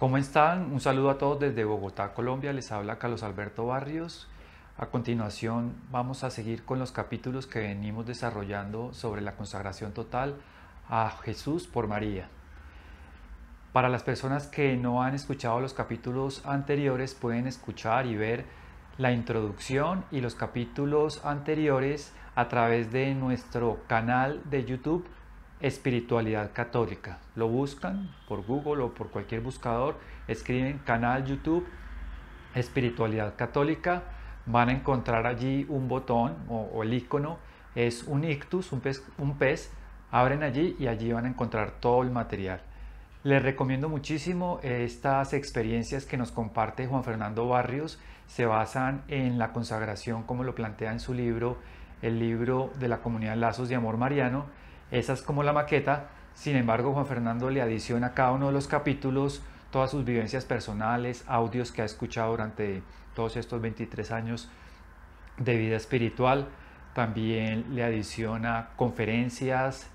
¿Cómo están? Un saludo a todos desde Bogotá, Colombia. Les habla Carlos Alberto Barrios. A continuación vamos a seguir con los capítulos que venimos desarrollando sobre la consagración total a Jesús por María. Para las personas que no han escuchado los capítulos anteriores, pueden escuchar y ver la introducción y los capítulos anteriores a través de nuestro canal de YouTube Espiritualidad Católica. Lo buscan por Google o por cualquier buscador, escriben canal YouTube Espiritualidad Católica, van a encontrar allí un botón o el icono, es un ictus, un pez, abren allí y allí van a encontrar todo el material. Les recomiendo muchísimo estas experiencias que nos comparte Juan Fernando Barrios. Se basan en la consagración, como lo plantea en su libro, el libro de la comunidad Lazos de Amor Mariano. Esa es como la maqueta. Sin embargo, Juan Fernando le adiciona a cada uno de los capítulos todas sus vivencias personales, audios que ha escuchado durante todos estos 23 años de vida espiritual. También le adiciona conferencias,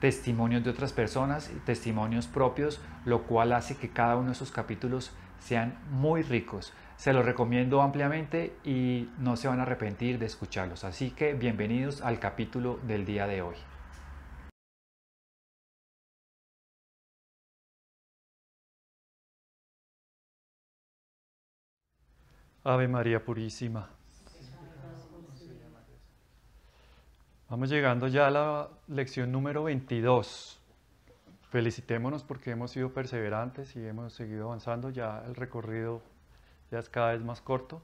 testimonios de otras personas y testimonios propios, lo cual hace que cada uno de sus capítulos sean muy ricos. Se los recomiendo ampliamente y no se van a arrepentir de escucharlos. Así que bienvenidos al capítulo del día de hoy. Ave María Purísima. Vamos llegando ya a la lección número 22. Felicitémonos porque hemos sido perseverantes y hemos seguido avanzando. Ya el recorrido ya es cada vez más corto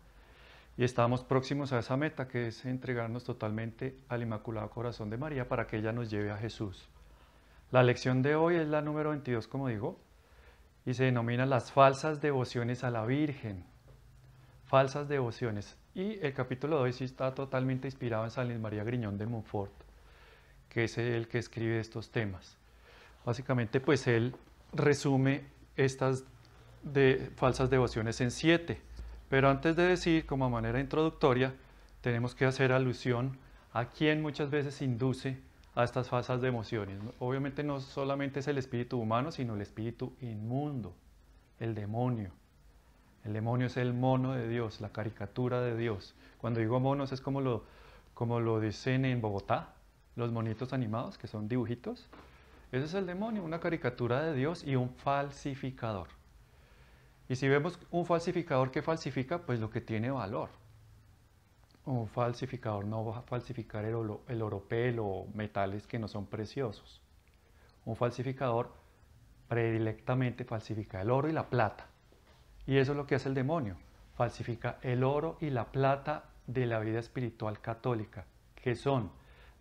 y estamos próximos a esa meta, que es entregarnos totalmente al Inmaculado Corazón de María para que ella nos lleve a Jesús. La lección de hoy es la número 22, como digo, y se denomina las falsas devociones a la Virgen. Falsas devociones. Y el capítulo de hoy sí está totalmente inspirado en San Luis María Griñón de Montfort, que es el que escribe estos temas. Básicamente, pues él resume estas falsas devociones en 7. Pero antes de decir, como manera introductoria, tenemos que hacer alusión a quien muchas veces induce a estas falsas devociones. Obviamente no solamente es el espíritu humano, sino el espíritu inmundo, el demonio. El demonio es el mono de Dios, la caricatura de Dios. Cuando digo monos es como lo dicen en Bogotá, los monitos animados, que son dibujitos. Ese es el demonio, una caricatura de Dios y un falsificador. Y si vemos un falsificador que falsifica, pues lo que tiene valor. Un falsificador no va a falsificar el oropel o metales que no son preciosos. Un falsificador predilectamente falsifica el oro y la plata. Y eso es lo que hace el demonio. Falsifica el oro y la plata de la vida espiritual católica, que son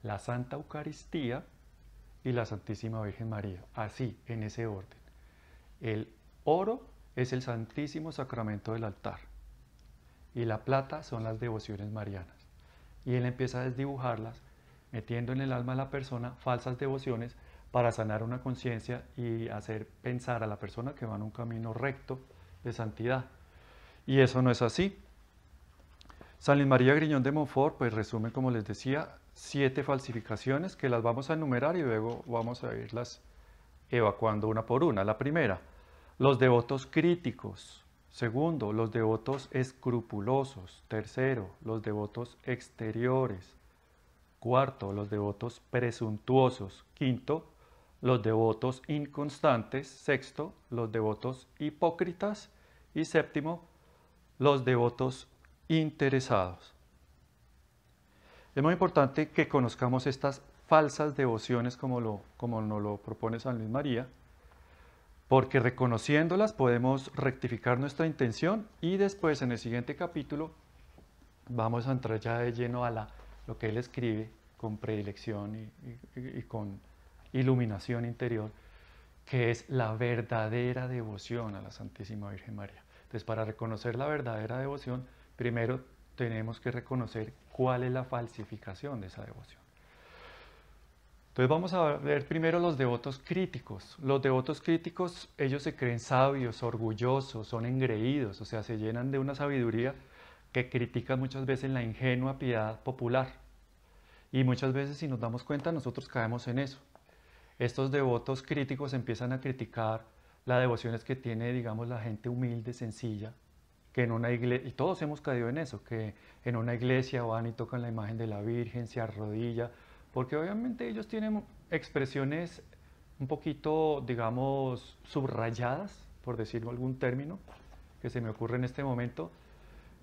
la Santa Eucaristía y la Santísima Virgen María. Así, en ese orden. El oro es el Santísimo Sacramento del altar. Y la plata son las devociones marianas. Y él empieza a desdibujarlas, metiendo en el alma de la persona falsas devociones para sanar una conciencia y hacer pensar a la persona que va en un camino recto de santidad. Y eso no es así. San Luis María Griñón de Montfort pues resume, como les decía, 7 falsificaciones que las vamos a enumerar y luego vamos a irlas evacuando una por una. La primera, los devotos críticos. Segundo, los devotos escrupulosos. Tercero, los devotos exteriores. Cuarto, los devotos presuntuosos. Quinto, los devotos inconstantes. Sexto, los devotos hipócritas. Y séptimo, los devotos interesados. Es muy importante que conozcamos estas falsas devociones como nos lo propone San Luis María, porque reconociéndolas podemos rectificar nuestra intención y después en el siguiente capítulo vamos a entrar ya de lleno a lo que él escribe con predilección y con iluminación interior, que es la verdadera devoción a la Santísima Virgen María. Entonces, para reconocer la verdadera devoción, primero tenemos que reconocer cuál es la falsificación de esa devoción. Entonces vamos a ver primero los devotos críticos. Los devotos críticos, ellos se creen sabios, orgullosos, son engreídos, o sea, se llenan de una sabiduría que critica muchas veces la ingenua piedad popular. Y muchas veces, si nos damos cuenta, nosotros caemos en eso. Estos devotos críticos empiezan a criticar la devoción es que tiene, digamos, la gente humilde, sencilla, que en una iglesia, y todos hemos caído en eso, que en una iglesia van y tocan la imagen de la Virgen, se arrodilla, porque obviamente ellos tienen expresiones un poquito, digamos, subrayadas, por decirlo algún término que se me ocurre en este momento,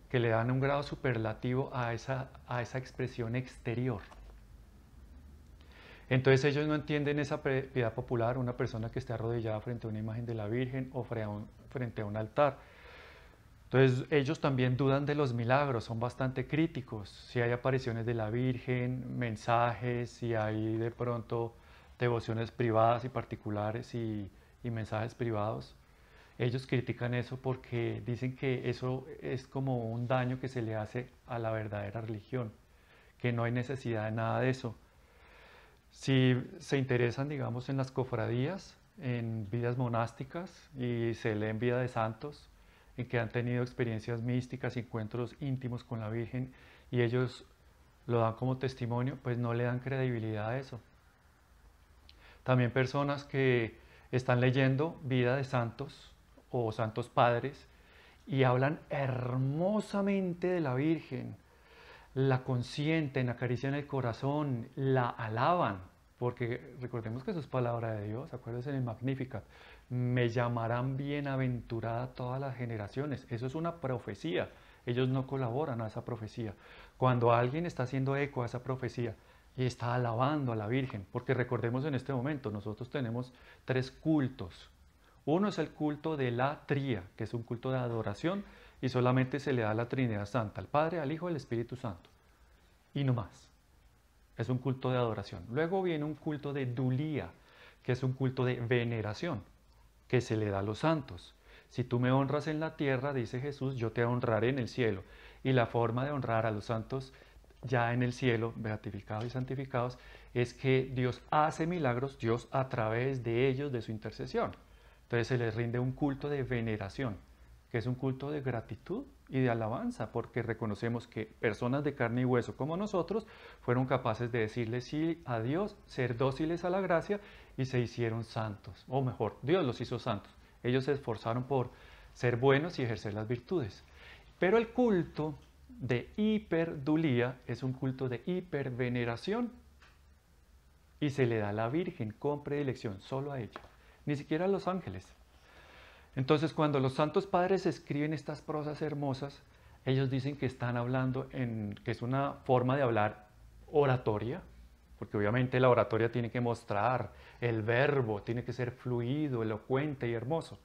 que le dan un grado superlativo a esa expresión exterior. Entonces ellos no entienden esa piedad popular, una persona que esté arrodillada frente a una imagen de la Virgen o frente a un altar. Entonces ellos también dudan de los milagros, son bastante críticos. Si hay apariciones de la Virgen, mensajes, si hay de pronto devociones privadas y particulares y mensajes privados, ellos critican eso porque dicen que eso es como un daño que se le hace a la verdadera religión, que no hay necesidad de nada de eso. Si se interesan, digamos, en las cofradías, en vidas monásticas y se leen vida de santos, en que han tenido experiencias místicas, encuentros íntimos con la Virgen y ellos lo dan como testimonio, pues no le dan credibilidad a eso. También personas que están leyendo vida de santos o santos padres y hablan hermosamente de la Virgen, la consienten, acarician el corazón, la alaban, porque recordemos que eso es palabra de Dios, acuérdense en el Magnificat, me llamarán bienaventurada todas las generaciones, eso es una profecía, ellos no colaboran a esa profecía. Cuando alguien está haciendo eco a esa profecía y está alabando a la Virgen, porque recordemos en este momento, nosotros tenemos tres cultos. Uno es el culto de la tría, que es un culto de adoración y solamente se le da a la Trinidad Santa, al Padre, al Hijo y al Espíritu Santo. Y no más. Es un culto de adoración. Luego viene un culto de dulía, que es un culto de veneración, que se le da a los santos. Si tú me honras en la tierra, dice Jesús, yo te honraré en el cielo. Y la forma de honrar a los santos ya en el cielo, beatificados y santificados, es que Dios hace milagros, Dios a través de ellos, de su intercesión. Entonces se les rinde un culto de veneración, que es un culto de gratitud y de alabanza, porque reconocemos que personas de carne y hueso como nosotros fueron capaces de decirle sí a Dios, ser dóciles a la gracia y se hicieron santos. O mejor, Dios los hizo santos. Ellos se esforzaron por ser buenos y ejercer las virtudes. Pero el culto de hiperdulía es un culto de hiperveneración y se le da a la Virgen con predilección, solo a ella, ni siquiera a los ángeles. Entonces, cuando los santos padres escriben estas prosas hermosas, ellos dicen que están hablando que es una forma de hablar oratoria, porque obviamente la oratoria tiene que mostrar el verbo, tiene que ser fluido, elocuente y hermoso.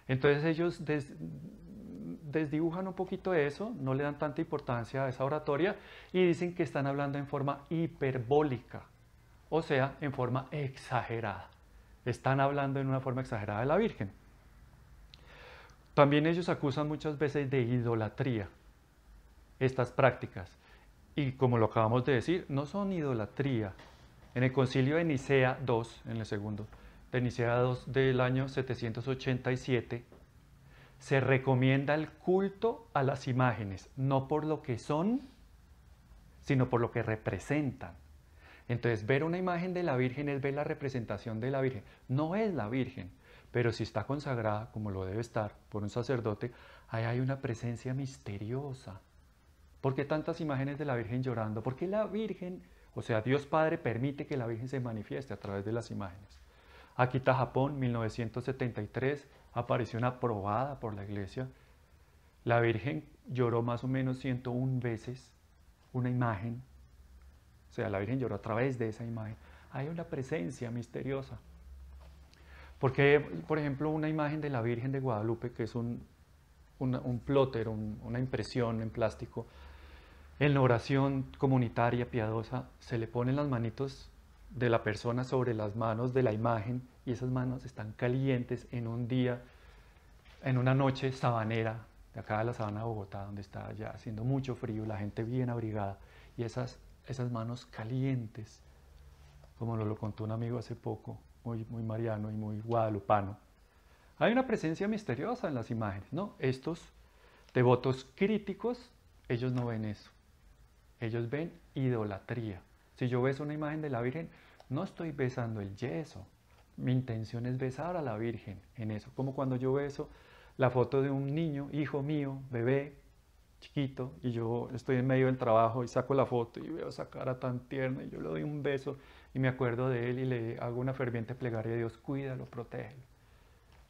Entonces ellos desdibujan un poquito eso, no le dan tanta importancia a esa oratoria y dicen que están hablando en forma hiperbólica, o sea, en forma exagerada. Están hablando en una forma exagerada de la Virgen. También ellos acusan muchas veces de idolatría estas prácticas. Y como lo acabamos de decir, no son idolatría. En el concilio de Nicea II, en el segundo, de Nicea II del año 787, se recomienda el culto a las imágenes, no por lo que son, sino por lo que representan. Entonces, ver una imagen de la Virgen es ver la representación de la Virgen. No es la Virgen, pero si está consagrada, como lo debe estar, por un sacerdote, ahí hay una presencia misteriosa. ¿Por qué tantas imágenes de la Virgen llorando? ¿Por qué la Virgen, o sea, Dios Padre permite que la Virgen se manifieste a través de las imágenes? Akita, Japón, 1973, aparición aprobada por la Iglesia. La Virgen lloró más o menos 101 veces una imagen. O sea, la Virgen lloró a través de esa imagen. Hay una presencia misteriosa. Porque, por ejemplo, una imagen de la Virgen de Guadalupe, que es un plotter, una impresión en plástico, en la oración comunitaria piadosa, se le ponen las manitos de la persona sobre las manos de la imagen y esas manos están calientes en un día, en una noche sabanera, de acá de la sabana de Bogotá, donde está ya haciendo mucho frío, la gente bien abrigada, y esas manos calientes, como nos lo contó un amigo hace poco, muy mariano y muy guadalupano. Hay una presencia misteriosa en las imágenes, ¿no? Estos devotos críticos, ellos no ven eso. Ellos ven idolatría. Si yo beso una imagen de la Virgen, no estoy besando el yeso, mi intención es besar a la Virgen en eso. Como cuando yo beso la foto de un niño, hijo mío, bebé, chiquito, y yo estoy en medio del trabajo y saco la foto y veo esa cara tan tierna y yo le doy un beso y me acuerdo de él y le hago una ferviente plegaria a Dios, cuídalo, protégelo.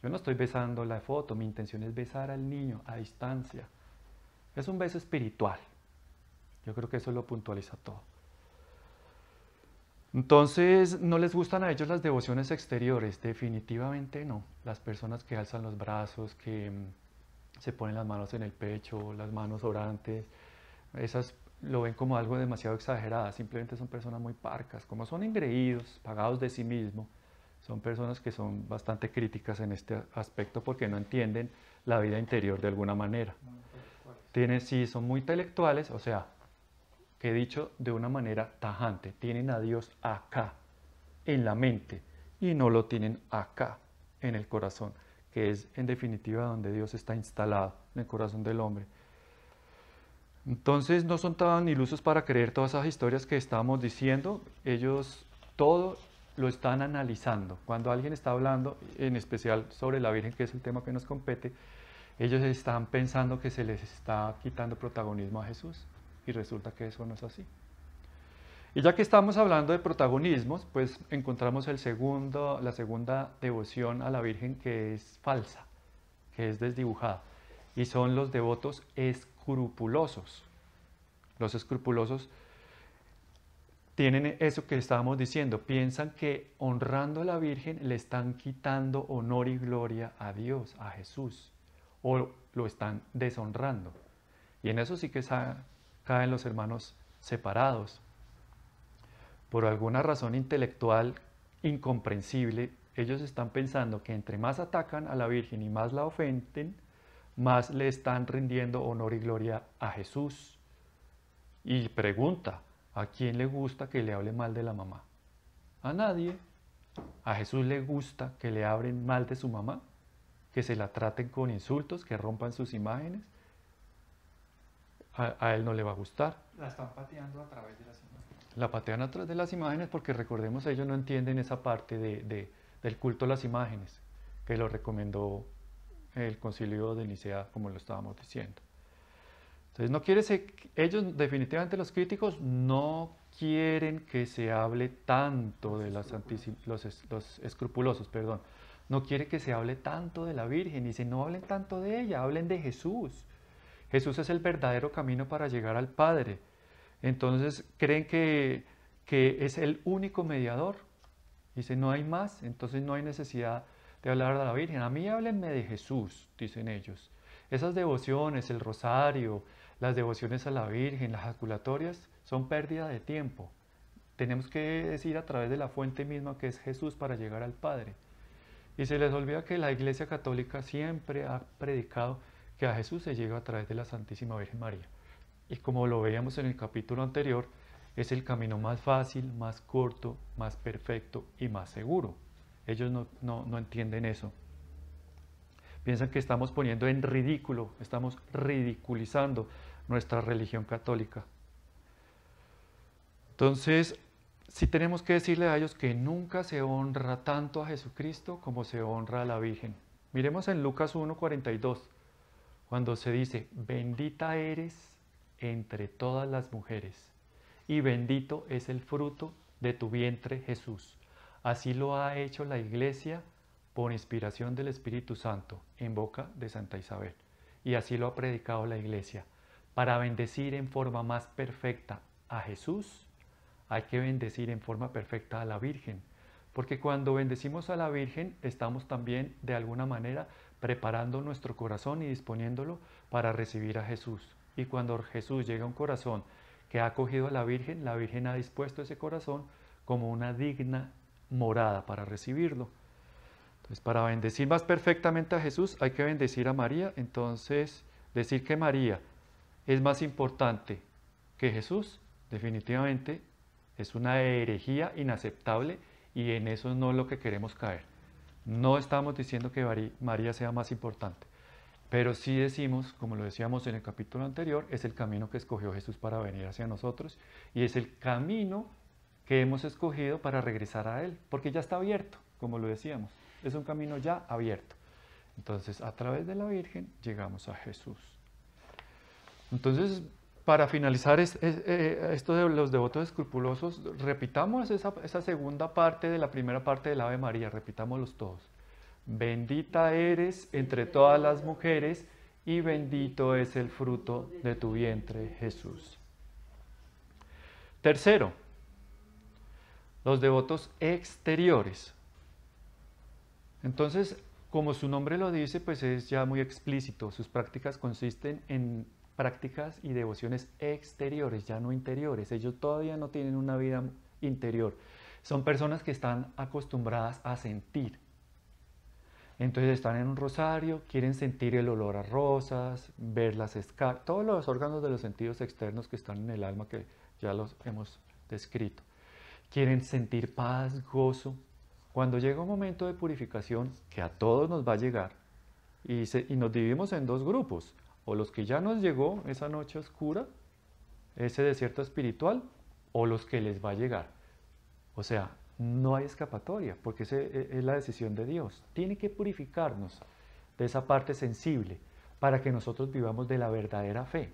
Yo no estoy besando la foto, mi intención es besar al niño a distancia. Es un beso espiritual. Yo creo que eso lo puntualiza todo. Entonces, ¿no les gustan a ellos las devociones exteriores? Definitivamente no. Las personas que alzan los brazos, que se ponen las manos en el pecho, las manos orantes, esas lo ven como algo demasiado exagerado. Simplemente son personas muy parcas. Como son engreídos, pagados de sí mismos, son personas que son bastante críticas en este aspecto porque no entienden la vida interior de alguna manera. Sí, son muy intelectuales, o sea, que he dicho de una manera tajante, tienen a Dios acá, en la mente, y no lo tienen acá, en el corazón, que es en definitiva donde Dios está instalado, en el corazón del hombre. Entonces no son tan ilusos para creer todas esas historias que estábamos diciendo, ellos todo lo están analizando. Cuando alguien está hablando, en especial sobre la Virgen, que es el tema que nos compete, ellos están pensando que se les está quitando protagonismo a Jesús. Y resulta que eso no es así. Y ya que estamos hablando de protagonismos, pues encontramos la segunda devoción a la Virgen que es falsa, que es desdibujada. Y son los devotos escrupulosos. Los escrupulosos tienen eso que estábamos diciendo, piensan que honrando a la Virgen le están quitando honor y gloria a Dios, a Jesús, o lo están deshonrando. Y en eso sí que caen los hermanos separados. Por alguna razón intelectual incomprensible, ellos están pensando que entre más atacan a la Virgen y más la ofenden, más le están rindiendo honor y gloria a Jesús. Y pregunta, ¿a quién le gusta que le hable mal de la mamá? A nadie. ¿A Jesús le gusta que le hablen mal de su mamá? ¿Que se la traten con insultos, que rompan sus imágenes? A él no le va a gustar. La están pateando a través de las imágenes. La patean a través de las imágenes porque recordemos, ellos no entienden esa parte del culto a las imágenes, que lo recomendó el concilio de Nicea, como lo estábamos diciendo. Entonces no quiere ellos definitivamente los críticos no quieren que se hable tanto de los escrupulosos, perdón, no quiere que se hable tanto de la Virgen, y dicen no hablen tanto de ella, hablen de Jesús. Jesús es el verdadero camino para llegar al Padre. Entonces creen que es el único mediador. Dicen no hay más, entonces no hay necesidad de hablar de la Virgen. A mí háblenme de Jesús, dicen ellos. Esas devociones, el rosario, las devociones a la Virgen, las jaculatorias, son pérdida de tiempo. Tenemos que decir a través de la fuente misma que es Jesús para llegar al Padre. Y se les olvida que la Iglesia Católica siempre ha predicado que a Jesús se llega a través de la Santísima Virgen María. Y como lo veíamos en el capítulo anterior, es el camino más fácil, más corto, más perfecto y más seguro. Ellos no entienden eso. Piensan que estamos poniendo en ridículo, estamos ridiculizando nuestra religión católica. Entonces, sí tenemos que decirle a ellos que nunca se honra tanto a Jesucristo como se honra a la Virgen. Miremos en Lucas 1:42, cuando se dice, bendita eres entre todas las mujeres, y bendito es el fruto de tu vientre, Jesús. Así lo ha hecho la Iglesia por inspiración del Espíritu Santo, en boca de Santa Isabel. Y así lo ha predicado la Iglesia. Para bendecir en forma más perfecta a Jesús, hay que bendecir en forma perfecta a la Virgen. Porque cuando bendecimos a la Virgen, estamos también, de alguna manera, preparando nuestro corazón y disponiéndolo para recibir a Jesús. Y cuando Jesús llega a un corazón que ha acogido a la Virgen ha dispuesto ese corazón como una digna morada para recibirlo. Entonces, para bendecir más perfectamente a Jesús hay que bendecir a María. Entonces, decir que María es más importante que Jesús, definitivamente es una herejía inaceptable y en eso no es lo que queremos caer. No estamos diciendo que María sea más importante, pero sí decimos, como lo decíamos en el capítulo anterior, es el camino que escogió Jesús para venir hacia nosotros y es el camino que hemos escogido para regresar a Él, porque ya está abierto. como lo decíamos. Es un camino ya abierto. Entonces, a través de la Virgen llegamos a Jesús. Entonces, para finalizar esto de los devotos escrupulosos, repitamos esa segunda parte de la primera parte del Ave María, repitámoslos todos. Bendita eres entre todas las mujeres y bendito es el fruto de tu vientre, Jesús. Tercero, los devotos exteriores. Entonces, como su nombre lo dice, pues es ya muy explícito. Sus prácticas consisten en prácticas y devociones exteriores, ya no interiores. Ellos todavía no tienen una vida interior. Son personas que están acostumbradas a sentir. Entonces están en un rosario, quieren sentir el olor a rosas, ver las escalas, todos los órganos de los sentidos externos que están en el alma, que ya los hemos descrito. Quieren sentir paz, gozo. Cuando llega un momento de purificación, que a todos nos va a llegar, y nos dividimos en dos grupos, o los que ya nos llegó esa noche oscura, ese desierto espiritual, o los que les va a llegar. O sea, no hay escapatoria, porque esa es la decisión de Dios. Tiene que purificarnos de esa parte sensible para que nosotros vivamos de la verdadera fe.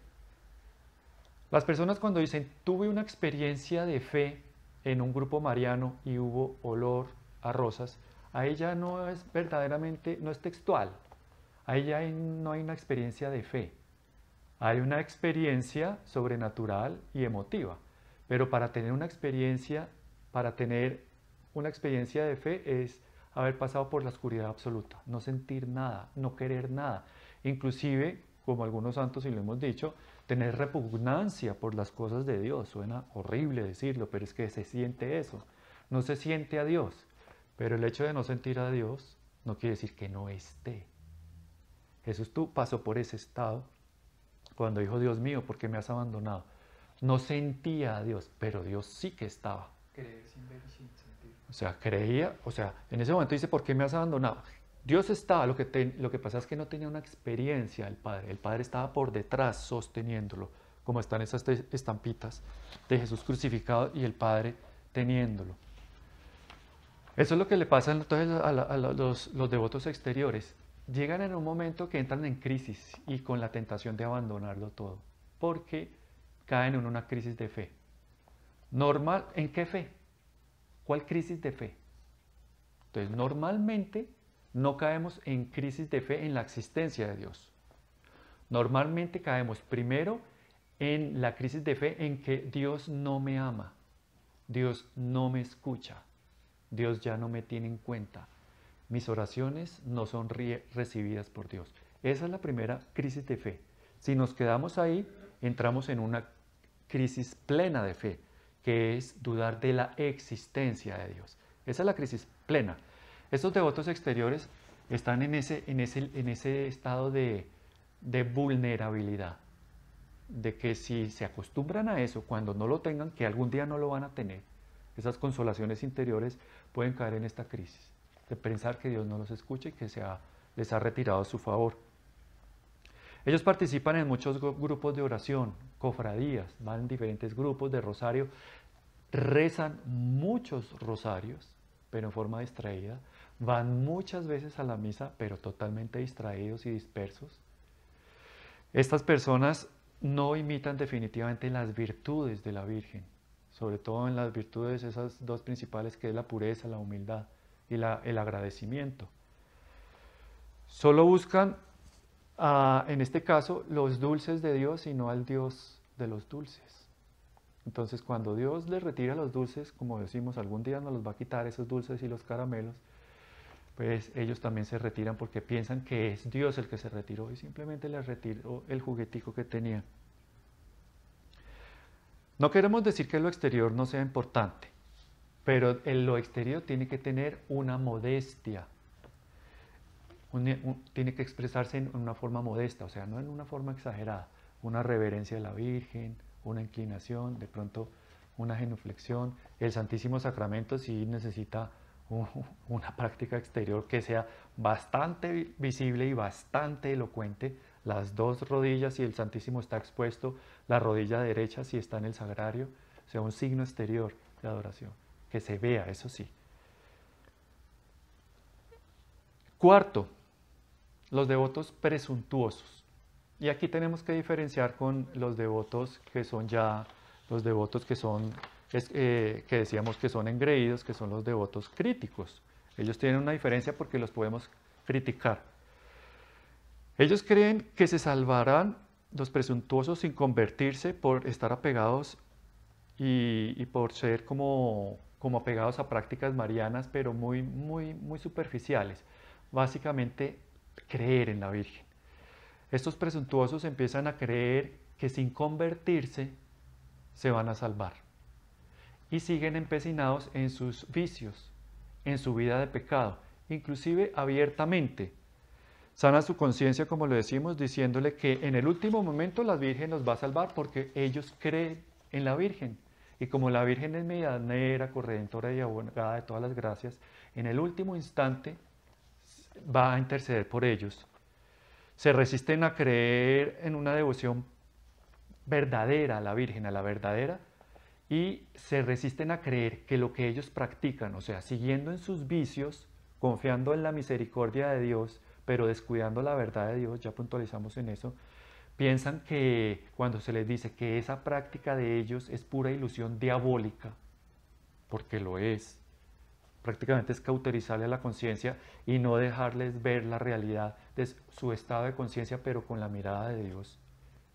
Las personas cuando dicen, tuve una experiencia de fe en un grupo mariano y hubo olor a rosas, ahí ya no es verdaderamente, no es textual. Ahí ya no hay una experiencia de fe. Hay una experiencia sobrenatural y emotiva. Pero para tener una experiencia de fe es haber pasado por la oscuridad absoluta, no sentir nada, no querer nada. Inclusive, como algunos santos y lo hemos dicho, tener repugnancia por las cosas de Dios. Suena horrible decirlo, pero es que se siente eso. No se siente a Dios. Pero el hecho de no sentir a Dios no quiere decir que no esté. Jesús pasó por ese estado cuando dijo, Dios mío, ¿por qué me has abandonado? No sentía a Dios, pero Dios sí que estaba. Creer sin ver y sin sentir. O sea, creía, en ese momento dice, ¿por qué me has abandonado? Dios estaba, lo que pasa es que no tenía una experiencia el Padre estaba por detrás sosteniéndolo, como están esas estampitas de Jesús crucificado y el Padre teniéndolo. Eso es lo que le pasa entonces a los devotos exteriores. Llegan en un momento que entran en crisis y con la tentación de abandonarlo todo, porque caen en una crisis de fe. ¿En qué fe? ¿Cuál crisis de fe? Entonces, normalmente no caemos en crisis de fe en la existencia de Dios. Normalmente caemos primero en la crisis de fe en que Dios no me ama, Dios no me escucha, Dios ya no me tiene en cuenta, mis oraciones no son recibidas por Dios. Esa es la primera crisis de fe. Si nos quedamos ahí, entramos en una crisis plena de fe, que es dudar de la existencia de Dios. Esa es la crisis plena. Estos devotos exteriores están en ese estado de vulnerabilidad, de que si se acostumbran a eso, cuando no lo tengan, que algún día no lo van a tener, esas consolaciones interiores pueden caer en esta crisis, de pensar que Dios no los escucha y que les ha retirado su favor. Ellos participan en muchos grupos de oración, cofradías, van en diferentes grupos de rosario, rezan muchos rosarios, pero en forma distraída, van muchas veces a la misa, pero totalmente distraídos y dispersos. Estas personas no imitan definitivamente las virtudes de la Virgen, sobre todo en las virtudes esas dos principales, que es la pureza, la humildad y el agradecimiento. Solo buscan, en este caso, los dulces de Dios y no al Dios de los dulces. Entonces, cuando Dios les retira los dulces, como decimos, algún día nos los va a quitar esos dulces y los caramelos, pues ellos también se retiran porque piensan que es Dios el que se retiró y simplemente les retiró el juguetico que tenían. No queremos decir que lo exterior no sea importante, pero lo exterior tiene que tener una modestia, tiene que expresarse en una forma modesta, o sea, no en una forma exagerada, una reverencia a la Virgen, una inclinación, de pronto una genuflexión. El Santísimo Sacramento sí necesita una práctica exterior que sea bastante visible y bastante elocuente. Las dos rodillas, si el Santísimo está expuesto, la rodilla derecha si está en el sagrario, o sea, un signo exterior de adoración, que se vea, eso sí. Cuarto, los devotos presuntuosos. Y aquí tenemos que diferenciar con los devotos que son ya, los devotos que son, que decíamos que son engreídos, que son los devotos críticos. Ellos tienen una diferencia porque los podemos criticar. Ellos creen que se salvarán los presuntuosos sin convertirse por estar apegados y por ser como apegados a prácticas marianas, pero muy superficiales. Básicamente, creer en la Virgen. Estos presuntuosos empiezan a creer que sin convertirse se van a salvar y siguen empecinados en sus vicios, en su vida de pecado, inclusive abiertamente. Sana su conciencia, como lo decimos, diciéndole que en el último momento la Virgen los va a salvar porque ellos creen en la Virgen. Y como la Virgen es medianera, corredentora y abogada de todas las gracias, en el último instante va a interceder por ellos. Se resisten a creer en una devoción verdadera a la Virgen, a la verdadera, y se resisten a creer que lo que ellos practican, o sea, siguiendo en sus vicios, confiando en la misericordia de Dios, pero descuidando la verdad de Dios, ya puntualizamos en eso, piensan que cuando se les dice que esa práctica de ellos es pura ilusión diabólica, porque lo es, prácticamente es cauterizarle a la conciencia y no dejarles ver la realidad de su estado de conciencia, pero con la mirada de Dios.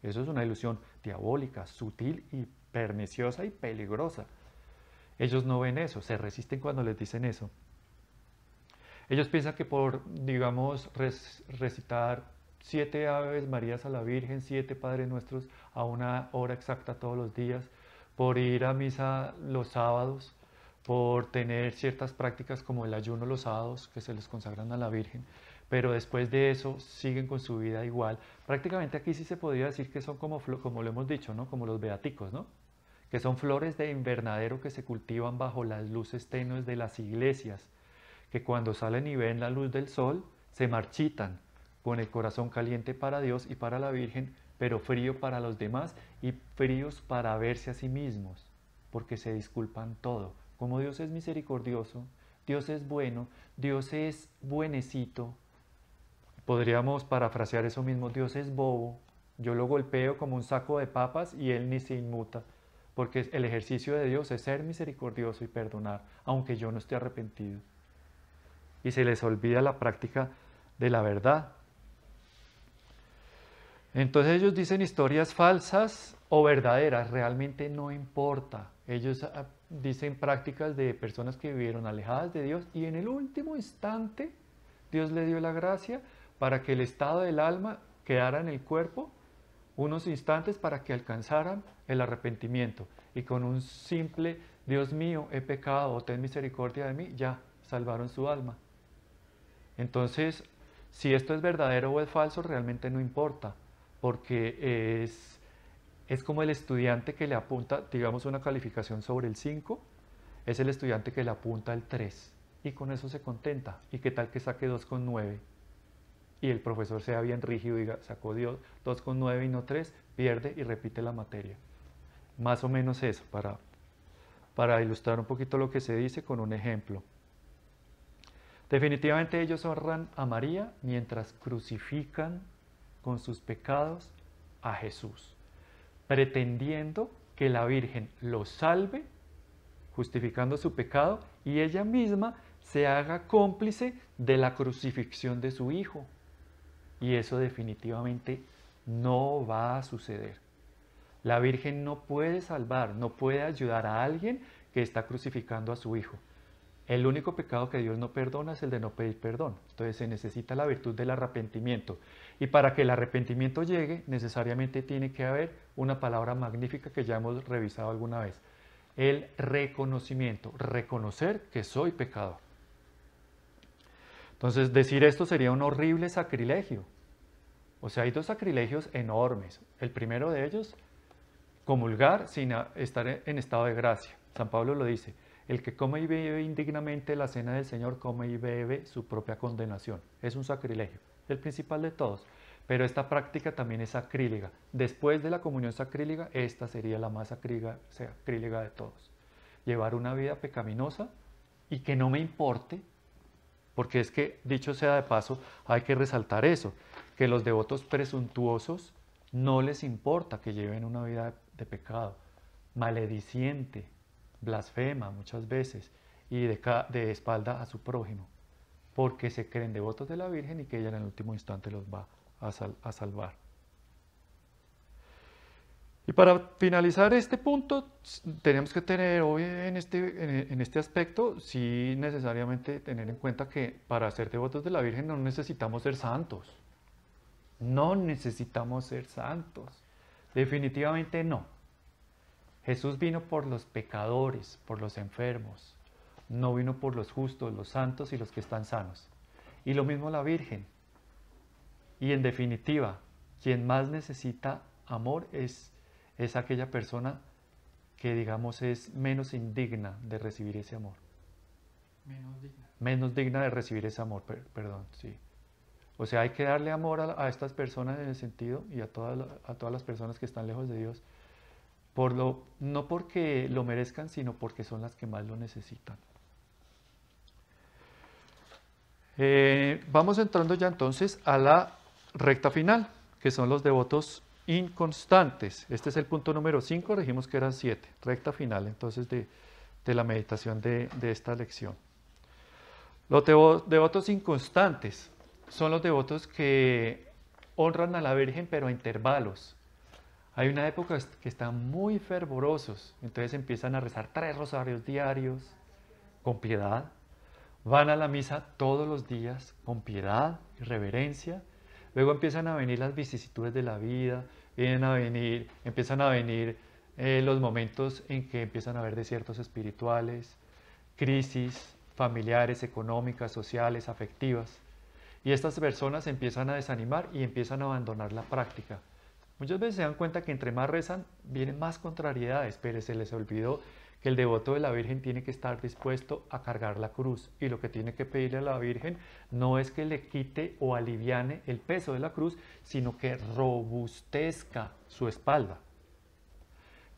Eso es una ilusión diabólica, sutil y perniciosa y peligrosa. Ellos no ven eso, se resisten cuando les dicen eso. Ellos piensan que por, digamos, recitar 7 Aves Marías a la Virgen, 7 Padres Nuestros a una hora exacta todos los días, por ir a misa los sábados, por tener ciertas prácticas como el ayuno los sábados que se les consagran a la Virgen, pero después de eso siguen con su vida igual. Prácticamente aquí sí se podría decir que son como lo hemos dicho, ¿no? Como los beaticos, ¿no? Que son flores de invernadero que se cultivan bajo las luces tenues de las iglesias, que cuando salen y ven la luz del sol se marchitan, con el corazón caliente para Dios y para la Virgen, pero frío para los demás y fríos para verse a sí mismos, porque se disculpan todo. Como Dios es misericordioso, Dios es bueno, Dios es buenecito, podríamos parafrasear eso mismo, Dios es bobo, yo lo golpeo como un saco de papas y Él ni se inmuta, porque el ejercicio de Dios es ser misericordioso y perdonar, aunque yo no esté arrepentido. Y se les olvida la práctica de la verdad. Entonces ellos dicen historias falsas o verdaderas, realmente no importa. Ellos dicen prácticas de personas que vivieron alejadas de Dios y en el último instante Dios le dio la gracia para que el estado del alma quedara en el cuerpo unos instantes para que alcanzaran el arrepentimiento. Y con un simple Dios mío, he pecado, ten misericordia de mí, ya salvaron su alma. Entonces, si esto es verdadero o es falso, realmente no importa, porque es como el estudiante que le apunta, digamos, una calificación sobre el 5, es el estudiante que le apunta el 3, y con eso se contenta. ¿Y qué tal que saque 2,9? Y el profesor sea bien rígido y diga, sacó 2,9 y no 3, pierde y repite la materia. Más o menos eso, para ilustrar un poquito lo que se dice con un ejemplo. Definitivamente ellos honran a María mientras crucifican con sus pecados a Jesús, pretendiendo que la Virgen los salve, justificando su pecado, y ella misma se haga cómplice de la crucifixión de su Hijo. Y eso definitivamente no va a suceder. La Virgen no puede salvar, no puede ayudar a alguien que está crucificando a su Hijo. El único pecado que Dios no perdona es el de no pedir perdón. Entonces se necesita la virtud del arrepentimiento. Y para que el arrepentimiento llegue, necesariamente tiene que haber una palabra magnífica que ya hemos revisado alguna vez. El reconocimiento, reconocer que soy pecador. Entonces decir esto sería un horrible sacrilegio. O sea, hay 2 sacrilegios enormes. El primero de ellos, comulgar sin estar en estado de gracia. San Pablo lo dice. El que come y bebe indignamente la cena del Señor, come y bebe su propia condenación. Es un sacrilegio, el principal de todos. Pero esta práctica también es sacrílega. Después de la comunión sacrílega, esta sería la más sacrílega de todos. Llevar una vida pecaminosa y que no me importe porque es que, dicho sea de paso, hay que resaltar eso, que los devotos presuntuosos no les importa que lleven una vida de pecado, malediciente, blasfema muchas veces, y de espalda a su prójimo, porque se creen devotos de la Virgen y que ella en el último instante los va a salvar. Y para finalizar este punto, tenemos que tener hoy en este aspecto, sí necesariamente tener en cuenta que para ser devotos de la Virgen no necesitamos ser santos. No necesitamos ser santos. Definitivamente no. Jesús vino por los pecadores, por los enfermos. No vino por los justos, los santos y los que están sanos. Y lo mismo la Virgen. Y en definitiva, quien más necesita amor es aquella persona que, digamos, es menos indigna de recibir ese amor. Menos digna. Menos digna de recibir ese amor, perdón, sí. O sea, hay que darle amor a estas personas en el sentido, y a todas las personas que están lejos de Dios, no porque lo merezcan, sino porque son las que más lo necesitan. Vamos entrando ya entonces a la recta final, que son los devotos inconstantes. Este es el punto número 5, dijimos que eran 7, recta final entonces de la meditación de esta lección. Los devotos inconstantes son los devotos que honran a la Virgen pero a intervalos. Hay una época que están muy fervorosos, entonces empiezan a rezar 3 rosarios diarios con piedad, van a la misa todos los días con piedad y reverencia. Luego empiezan a venir las vicisitudes de la vida, empiezan a venir los momentos en que empiezan a haber desiertos espirituales, crisis familiares, económicas, sociales, afectivas. Y estas personas empiezan a desanimar y empiezan a abandonar la práctica. Muchas veces se dan cuenta que entre más rezan, vienen más contrariedades, pero se les olvidó que el devoto de la Virgen tiene que estar dispuesto a cargar la cruz, y lo que tiene que pedirle a la Virgen no es que le quite o aliviane el peso de la cruz, sino que robustezca su espalda.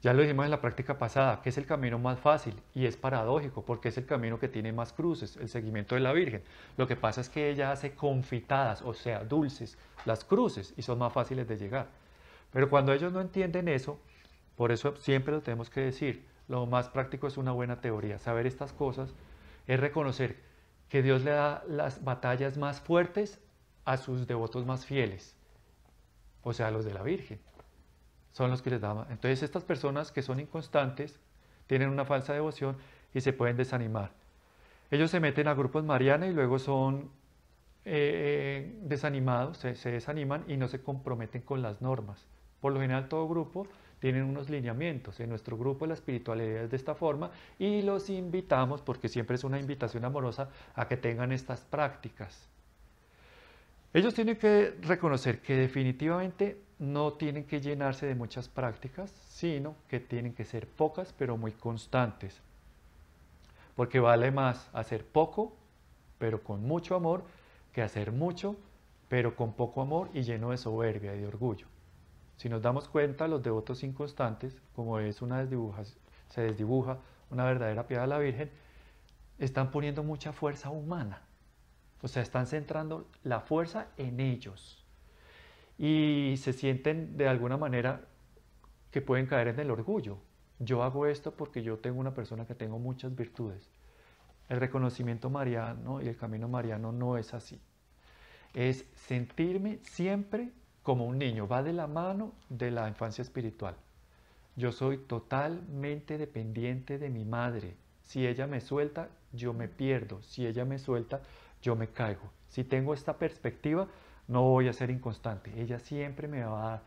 Ya lo dijimos en la práctica pasada, que es el camino más fácil, y es paradójico porque es el camino que tiene más cruces, el seguimiento de la Virgen. Lo que pasa es que ella hace confitadas, o sea, dulces, las cruces, y son más fáciles de llegar. Pero cuando ellos no entienden eso, por eso siempre lo tenemos que decir, lo más práctico es una buena teoría. Saber estas cosas es reconocer que Dios le da las batallas más fuertes a sus devotos más fieles, o sea, a los de la Virgen. Son los que les da. Entonces estas personas que son inconstantes tienen una falsa devoción y se pueden desanimar. Ellos se meten a grupos marianos y luego son desanimados, se desaniman y no se comprometen con las normas. Por lo general todo grupo tienen unos lineamientos. En nuestro grupo la espiritualidad es de esta forma y los invitamos, porque siempre es una invitación amorosa, a que tengan estas prácticas. Ellos tienen que reconocer que definitivamente no tienen que llenarse de muchas prácticas, sino que tienen que ser pocas pero muy constantes. Porque vale más hacer poco pero con mucho amor que hacer mucho pero con poco amor y lleno de soberbia y de orgullo. Si nos damos cuenta, los devotos inconstantes, como es se desdibuja una verdadera piedad a la Virgen, están poniendo mucha fuerza humana. O sea, están centrando la fuerza en ellos. Y se sienten de alguna manera que pueden caer en el orgullo. Yo hago esto porque yo tengo una persona que tengo muchas virtudes. El reconocimiento mariano y el camino mariano no es así. Es sentirme siempre como un niño, va de la mano de la infancia espiritual. Yo soy totalmente dependiente de mi madre. Si ella me suelta, yo me pierdo. Si ella me suelta, yo me caigo. Si tengo esta perspectiva, no voy a ser inconstante. Ella siempre me va a dar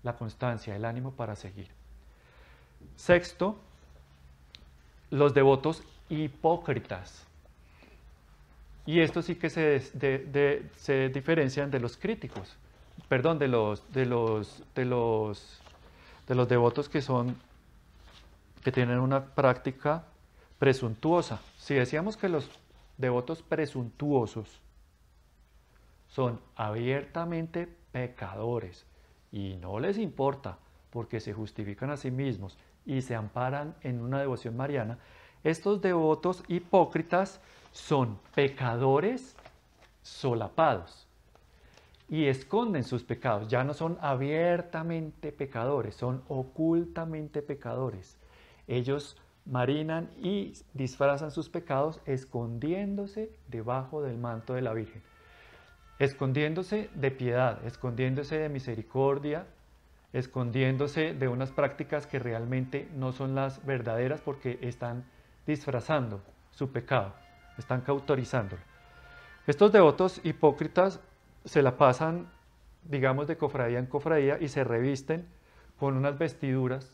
la constancia, el ánimo para seguir. Sexto, los devotos hipócritas. Y estos sí que se diferencian de los críticos. Perdón, de los devotos que tienen una práctica presuntuosa. Si decíamos que los devotos presuntuosos son abiertamente pecadores y no les importa porque se justifican a sí mismos y se amparan en una devoción mariana, Estos devotos hipócritas son pecadores solapados y esconden sus pecados. Ya no son abiertamente pecadores, son ocultamente pecadores. Ellos marinan y disfrazan sus pecados escondiéndose debajo del manto de la Virgen, escondiéndose de piedad, escondiéndose de misericordia, escondiéndose de unas prácticas que realmente no son las verdaderas porque están disfrazando su pecado, están cauterizándolo. Estos devotos hipócritas se la pasan, digamos, de cofradía en cofradía y se revisten con unas vestiduras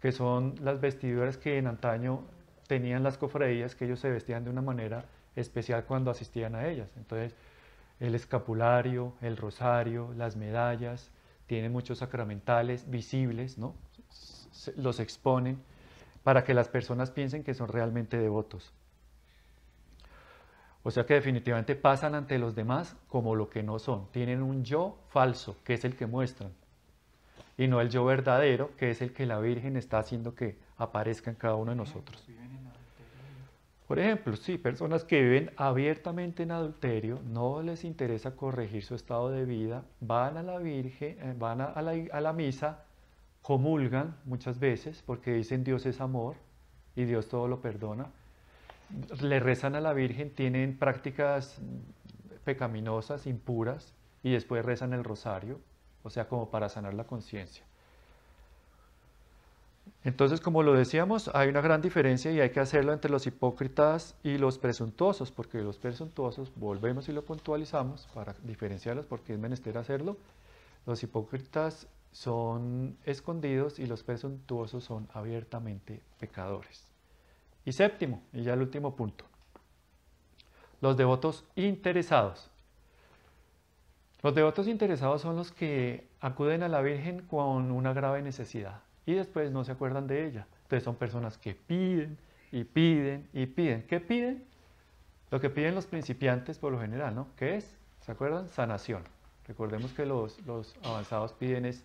que son las vestiduras que en antaño tenían las cofradías, que ellos se vestían de una manera especial cuando asistían a ellas. Entonces, el escapulario, el rosario, las medallas, tienen muchos sacramentales visibles, ¿no? Los exponen para que las personas piensen que son realmente devotos. O sea que definitivamente pasan ante los demás como lo que no son. Tienen un yo falso, que es el que muestran, y no el yo verdadero, que es el que la Virgen está haciendo que aparezca en cada uno de nosotros. Por ejemplo, sí, personas que viven abiertamente en adulterio, no les interesa corregir su estado de vida, van a la Virgen, van a la misa, comulgan muchas veces porque dicen Dios es amor y Dios todo lo perdona, le rezan a la Virgen, tienen prácticas pecaminosas, impuras, y después rezan el rosario, o sea, como para sanar la conciencia. Entonces, como lo decíamos, hay una gran diferencia y hay que hacerlo entre los hipócritas y los presuntuosos, porque los presuntuosos, volvemos y lo puntualizamos para diferenciarlos porque es menester hacerlo, los hipócritas son escondidos y los presuntuosos son abiertamente pecadores. Y séptimo, y ya el último punto, los devotos interesados. Los devotos interesados son los que acuden a la Virgen con una grave necesidad y después no se acuerdan de ella. Entonces son personas que piden y piden y piden. ¿Qué piden? Lo que piden los principiantes por lo general, ¿no? ¿Qué es? ¿Se acuerdan? Sanación. Recordemos que los avanzados piden es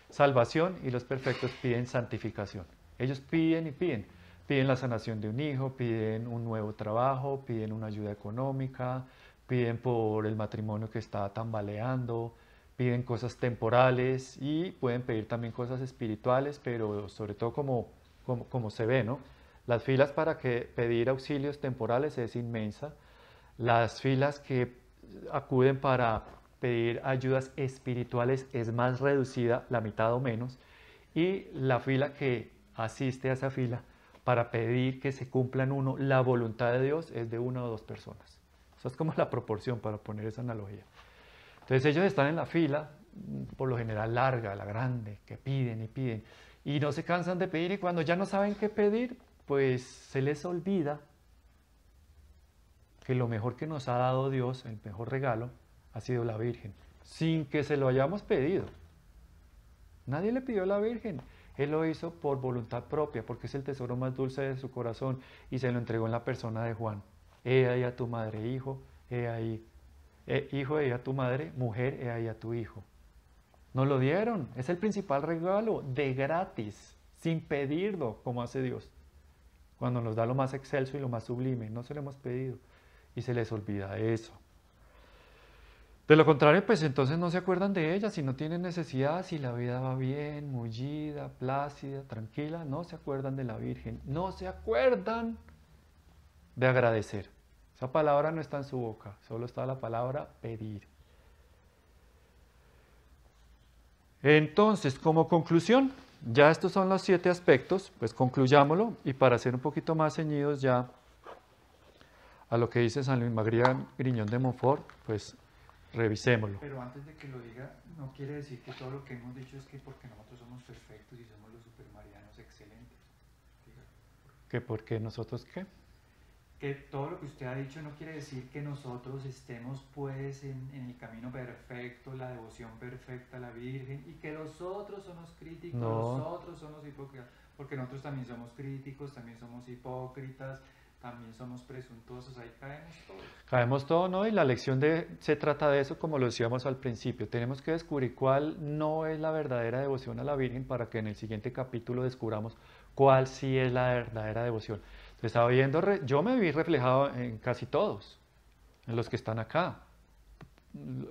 salvación y los perfectos piden santificación. Ellos piden y piden. Piden la sanación de un hijo, piden un nuevo trabajo, piden una ayuda económica, piden por el matrimonio que está tambaleando, piden cosas temporales y pueden pedir también cosas espirituales, pero sobre todo como se ve, ¿no? Las filas para pedir auxilios temporales es inmensa. Las filas que acuden para pedir ayudas espirituales es más reducida, la mitad o menos, y la fila que asiste a esa fila para pedir que se cumpla en uno la voluntad de Dios es de 1 o 2 personas. Esa es como la proporción para poner esa analogía. Entonces ellos están en la fila, por lo general larga, la grande, que piden y piden, y no se cansan de pedir y cuando ya no saben qué pedir, pues se les olvida que lo mejor que nos ha dado Dios, el mejor regalo, ha sido la Virgen, sin que se lo hayamos pedido. Nadie le pidió a la Virgen. Él lo hizo por voluntad propia, porque es el tesoro más dulce de su corazón y se lo entregó en la persona de Juan. He ahí a tu madre, hijo, he ahí, hijo, he ahí a tu madre, mujer, he ahí a tu hijo. Nos lo dieron, es el principal regalo, de gratis, sin pedirlo, como hace Dios. Cuando nos da lo más excelso y lo más sublime, no se lo hemos pedido y se les olvida eso. De lo contrario, pues entonces no se acuerdan de ella, si no tienen necesidad, si la vida va bien, mullida, plácida, tranquila, no se acuerdan de la Virgen, no se acuerdan de agradecer. Esa palabra no está en su boca, solo está la palabra pedir. Entonces, como conclusión, ya estos son los 7 aspectos, pues concluyámoslo y para ser un poquito más ceñidos ya a lo que dice San Luis María Griñón de Montfort, pues revisémoslo. Pero antes de que lo diga, no quiere decir que todo lo que hemos dicho es que porque nosotros somos perfectos y somos los supermarianos excelentes. ¿Que por qué nosotros qué? Que todo lo que usted ha dicho no quiere decir que nosotros estemos pues en el camino perfecto, la devoción perfecta a la Virgen y que los otros son los críticos, No. los otros son los hipócritas, porque nosotros también somos críticos, también somos hipócritas, también somos presuntuosos, ahí caemos todos. Caemos todos, ¿no? Y la lección se trata de eso, como lo decíamos al principio. Tenemos que descubrir cuál no es la verdadera devoción a la Virgen para que en el siguiente capítulo descubramos cuál sí es la verdadera devoción. Entonces, yo me vi reflejado en casi todos, en los que están acá.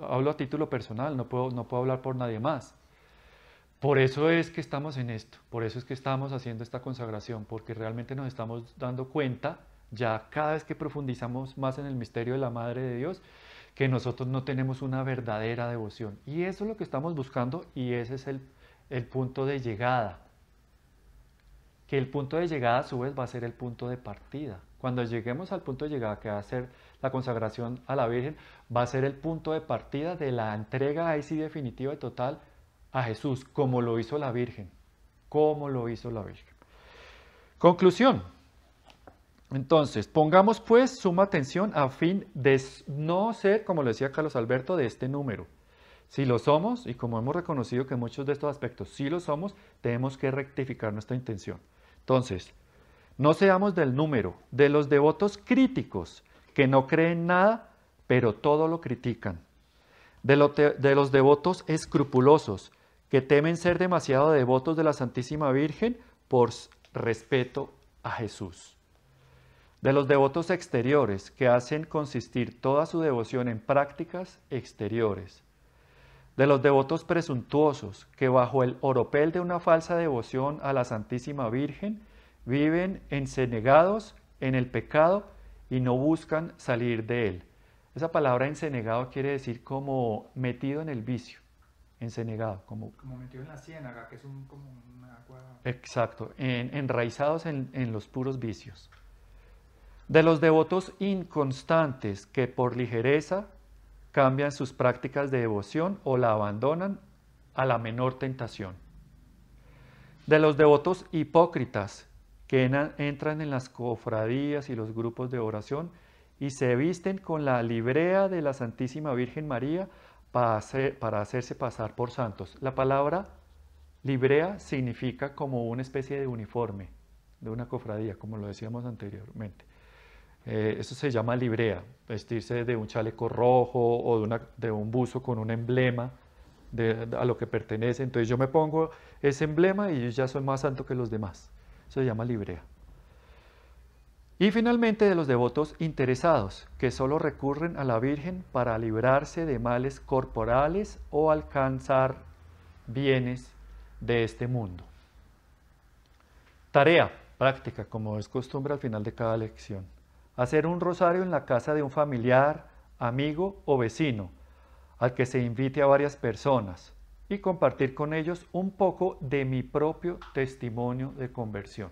Hablo a título personal, no puedo hablar por nadie más. Por eso es que estamos en esto, por eso es que estamos haciendo esta consagración, porque realmente nos estamos dando cuenta, ya cada vez que profundizamos más en el misterio de la Madre de Dios, que nosotros no tenemos una verdadera devoción. Y eso es lo que estamos buscando y ese es el punto de llegada. Que el punto de llegada a su vez va a ser el punto de partida. Cuando lleguemos al punto de llegada, que va a ser la consagración a la Virgen, va a ser el punto de partida de la entrega ahí sí definitiva y total a Jesús, como lo hizo la Virgen. Como lo hizo la Virgen. Conclusión. Entonces, pongamos pues suma atención a fin de no ser, como lo decía Carlos Alberto, de este número. Si lo somos, y como hemos reconocido que muchos de estos aspectos sí lo somos, tenemos que rectificar nuestra intención. Entonces, no seamos del número, de los devotos críticos, que no creen nada, pero todo lo critican. De los devotos escrupulosos, que temen ser demasiado devotos de la Santísima Virgen por respeto a Jesús. De los devotos exteriores, que hacen consistir toda su devoción en prácticas exteriores. De los devotos presuntuosos, que bajo el oropel de una falsa devoción a la Santísima Virgen, viven encenegados en el pecado y no buscan salir de él. Esa palabra encenegado quiere decir como metido en el vicio, encenegado. Como metido en la ciénaga, que es como un agua... Exacto, enraizados en los puros vicios. De los devotos inconstantes que por ligereza cambian sus prácticas de devoción o la abandonan a la menor tentación. De los devotos hipócritas que entran en las cofradías y los grupos de oración y se visten con la librea de la Santísima Virgen María para hacerse pasar por santos. La palabra librea significa como una especie de uniforme de una cofradía, como lo decíamos anteriormente. Eso se llama librea, vestirse de un chaleco rojo o de un buzo con un emblema a lo que pertenece. Entonces yo me pongo ese emblema y yo ya soy más santo que los demás. Eso se llama librea. Y finalmente de los devotos interesados, que solo recurren a la Virgen para librarse de males corporales o alcanzar bienes de este mundo. Tarea práctica, como es costumbre al final de cada lección. Hacer un rosario en la casa de un familiar, amigo o vecino, al que se invite a varias personas, y compartir con ellos un poco de mi propio testimonio de conversión.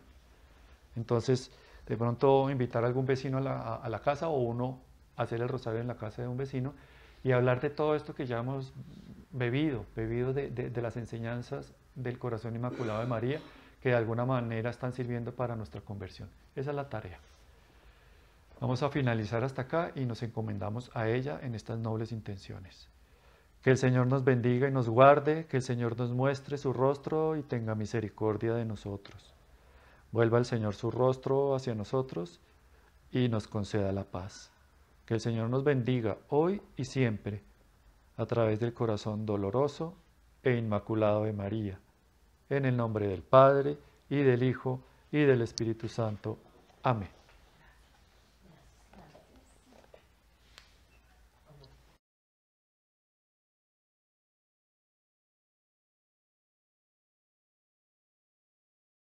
Entonces, de pronto invitar a algún vecino a la casa o uno hacer el rosario en la casa de un vecino y hablar de todo esto que ya hemos bebido de las enseñanzas del Corazón Inmaculado de María, que de alguna manera están sirviendo para nuestra conversión. Esa es la tarea. Vamos a finalizar hasta acá y nos encomendamos a ella en estas nobles intenciones. Que el Señor nos bendiga y nos guarde, que el Señor nos muestre su rostro y tenga misericordia de nosotros. Vuelva el Señor su rostro hacia nosotros y nos conceda la paz. Que el Señor nos bendiga hoy y siempre, a través del corazón doloroso e inmaculado de María. En el nombre del Padre, y del Hijo, y del Espíritu Santo. Amén.